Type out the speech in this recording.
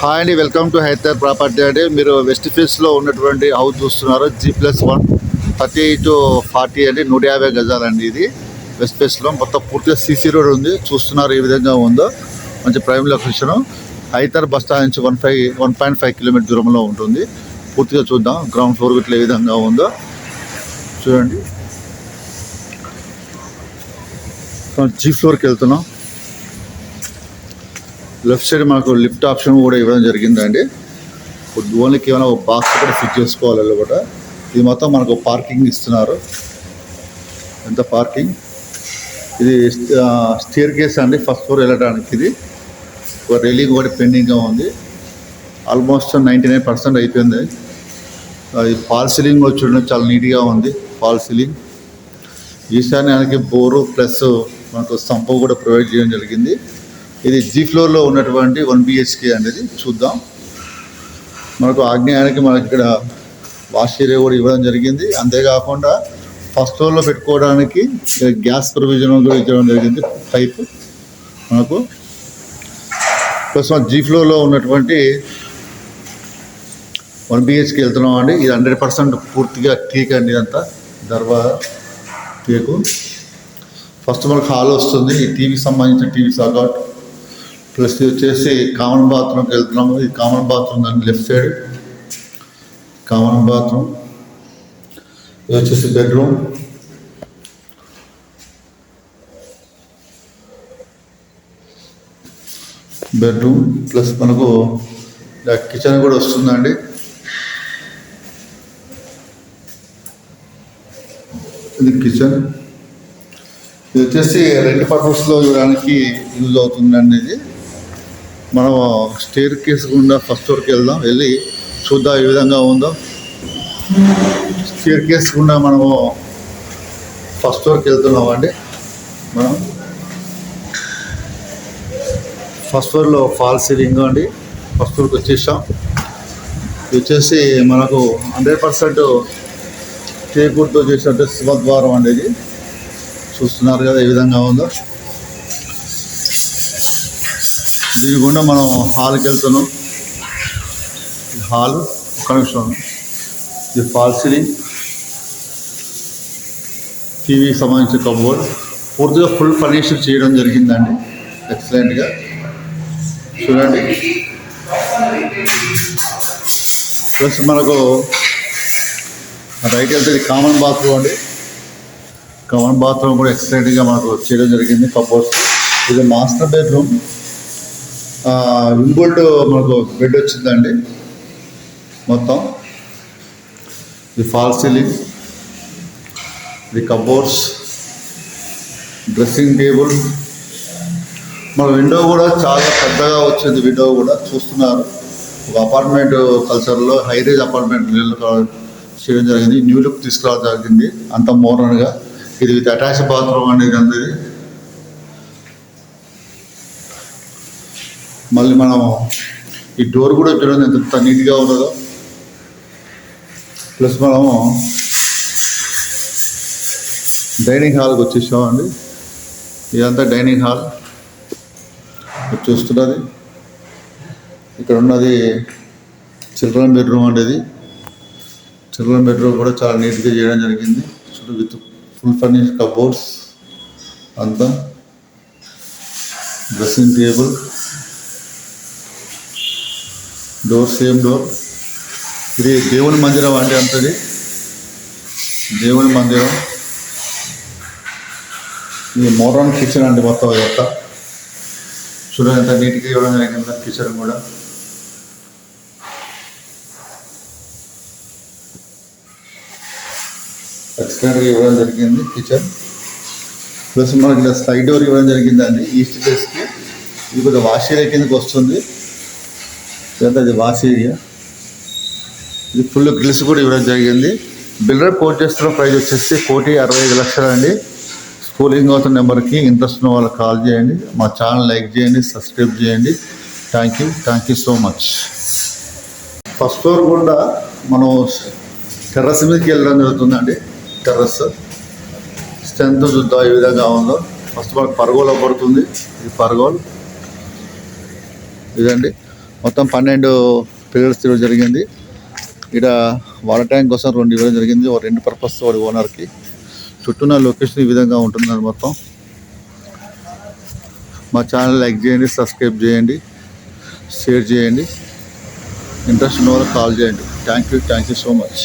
Hi అండి, welcome to Hyder property అండి. మీరు వెస్ట్ ఫేస్లో ఉన్నటువంటి హౌస్ చూస్తున్నారు. G+1 30-40 అండి, 150 గజాలండి. ఇది వెస్ట్ ఫేస్లో మొత్తం పూర్తిగా CC రోడ్ ఉంది. చూస్తున్నారు ఏ విధంగా ఉందో. మంచి prime location. Hyder bus stand నుంచి 1.5 కిలోమీటర్ దూరంలో ఉంటుంది. పూర్తిగా చూద్దాం గ్రౌండ్ ఫ్లోర్ ఇట్లా ఏ విధంగా ఉందో చూడండి. G ఫ్లోర్కి వెళ్తున్నాం. లెఫ్ట్ సైడ్ మనకు లిఫ్ట్ ఆప్షన్ కూడా ఇవ్వడం జరిగిందండి. ఓన్లీ కేవలం ఒక బాక్స్ కూడా ఫిట్ చేసుకోవాలి కూడా. ఇది మొత్తం మనకు పార్కింగ్ ఇస్తున్నారు. ఎంత పార్కింగ్. ఇది స్టేర్ కేస్ అండి, ఫస్ట్ ఫ్లోర్ వెళ్ళడానికి. ఇది ఒక రైలింగ్ కూడా పెండింగ్గా ఉంది. ఆల్మోస్ట్ 99% అయిపోయింది. అది ఫాల్ సీలింగ్ కూడా చూడండి, చాలా నీట్గా ఉంది ఫాల్ సీలింగ్. ఈశాన్యానికి బోరు ప్లస్ మనకు సంప కూడా ప్రొవైడ్ చేయడం జరిగింది. ఇది G ఫ్లోర్లో ఉన్నటువంటి 1 BHK అనేది చూద్దాం. మనకు ఆగ్నేయానికి మనకి ఇక్కడ వాష్ ఏరియా కూడా ఇవ్వడం జరిగింది. అంతేకాకుండా ఫస్ట్ ఫ్లోర్లో పెట్టుకోవడానికి గ్యాస్ ప్రొవిజన్ కూడా ఇవ్వడం జరిగింది, పైప్ మనకు. ప్లస్ G ఫ్లోర్లో ఉన్నటువంటి 1 BHK వెళ్తున్నాం అండి. ఇది 100% పూర్తిగా టీక్ అండి. ఇదంతా దర్వాజా టేకు. ఫస్ట్ మనకు హాల్ వస్తుంది. ఈ టీవీకి సంబంధించిన టీవీ సాకాట్. ప్లస్ ఇది వచ్చేసి కామన్ బాత్రూమ్కి వెళ్తున్నాము. ఇది కామన్ బాత్రూమ్ అండి, లెఫ్ట్ సైడ్ కామన్ బాత్రూమ్. ఇది వచ్చేసి బెడ్రూమ్. ప్లస్ మనకు కిచెన్ కూడా వస్తుందండి. ఇది కిచెన్. ఇది వచ్చేసి రెండు పర్పస్లో ఇవ్వడానికి యూజ్ అవుతుందండి. ఇది మనం స్టేర్ కేస్ గుండా ఫస్ట్ ఫ్లోర్కి వెళ్దాం, వెళ్ళి చూద్దాం ఏ విధంగా ఉందో. స్టేర్ కేస్ గుండా మనము ఫస్ట్ ఫ్లోర్కి వెళ్తున్నాం అండి. మనం ఫస్ట్ ఫ్లోర్లో ఫాల్ సీలింగ్ అండి. ఫస్ట్ ఫ్లోర్కి వచ్చేసాం. ఇది వచ్చేసి మనకు 100% టేకుడ్తో చేసినట్టు శివద్వారం అండి. ఇది చూస్తున్నారు కదా ఏ విధంగా ఉందో. దీని గుండా మనం హాల్కి వెళ్తున్నాం. హాల్ ఒక నిమిషం. ఇది ఫాల్ సీలింగ్, టీవీకి సంబంధించిన కబోర్డ్ పూర్తిగా ఫుల్ ఫర్నిచర్ చేయడం జరిగిందండి. ఎక్సలెంట్గా చూడండి. ప్లస్ మనకు రైట్ వెళ్తే కామన్ బాత్రూమ్ అండి. కామన్ బాత్రూమ్ కూడా ఎక్సలెంట్గా మనకు చేయడం జరిగింది. కబోర్డ్స్. ఇది మాస్టర్ బెడ్రూమ్. ఇన్బుల్ట్ మనకు బెడ్ వచ్చిందండి మొత్తం. ఇది ఫాల్ సీలింగ్, ఇది కబోర్డ్స్, డ్రెస్సింగ్ టేబుల్. మన విండో కూడా చాలా పెద్దగా వచ్చింది. విండో కూడా చూస్తున్నారు. ఒక అపార్ట్మెంట్ కల్చర్లో హైరేజ్ అపార్ట్మెంట్ చేయడం జరిగింది. న్యూ లుక్ తీసుకురావడం జరిగింది అంత మోడర్న్గా. ఇది విత్ అటాచ్ బాత్రూమ్ అనేది అంతే. మళ్ళీ మనం ఈ డోర్ కూడా చూడండి ఎంత నీట్గా ఉన్నదో. ప్లస్ మనము డైనింగ్ హాల్కి వచ్చేసామండి. ఇదంతా డైనింగ్ హాల్ చూస్తున్నది. ఇక్కడ ఉన్నది చిల్డ్రన్ బెడ్రూమ్ అండి. ఇది చిల్డ్రన్ బెడ్రూమ్ కూడా చాలా నీట్గా చేయడం జరిగింది. చూడు విత్ ఫుల్ ఫర్నిష్ కబోర్డ్స్ అంతా. Dressing table, door same door. ఇది దేవుని మందిరం అండి అంతది. దేవుని మందిరం. ఇది మోడర్న్ కిచెన్ అండి మొత్తం. యొక్క చూడండి ఎంత నీట్గా ఇవ్వడం జరిగింది కిచెన్ కూడా. ఎక్సలెంట్గా ఇవ్వడం జరిగింది కిచెన్. ప్లస్ మనకి ఇలా స్లైడ్ డోర్ ఇవ్వడం జరిగిందండి ఈస్ట్ ఫేస్కి. ఇది కొద్దిగా వాష్ ఏరియా కిందకి వస్తుంది. ఇది వాష్ ఏరియా. ఇది ఫుల్ గ్రిల్స్ కూడా ఇవ్వడం జరిగింది. బిల్డర్ కోట్ చేస్తున్న ప్రైస్ వచ్చేసి 1,65,00,000 అండి. స్కూలింగ్ అవుతున్న నెంబర్కి ఇంట్రెస్ట్ ఉన్న వాళ్ళకి కాల్ చేయండి. మా ఛానల్ లైక్ చేయండి, సబ్స్క్రైబ్ చేయండి. Thank you so much. First floor కూడా మనం టెర్రస్ మీదకి వెళ్ళడం జరుగుతుందండి. టెర్రస్ స్ట్రెంత్ చూద్దాం ఏ విధంగా ఉందో. ఫస్ట్ మనకు పర్గోల్ పడుతుంది. ఇది పర్గోల్ ఇదండి. మొత్తం 12 పిల్లర్స్ ఇవ్వడం జరిగింది. ఇక్కడ వాటర్ ట్యాంక్ కోసం 2 ఇవ్వడం జరిగింది. ఒక 2 పర్పస్ వాడి ఓనర్కి. చుట్టూన్న లొకేషన్ ఈ విధంగా ఉంటుందండి. మొత్తం మా ఛానల్ లైక్ చేయండి, సబ్స్క్రైబ్ చేయండి, షేర్ చేయండి. ఇంట్రెస్ట్ ఉన్న వాళ్ళకి కాల్ చేయండి. Thank you so much.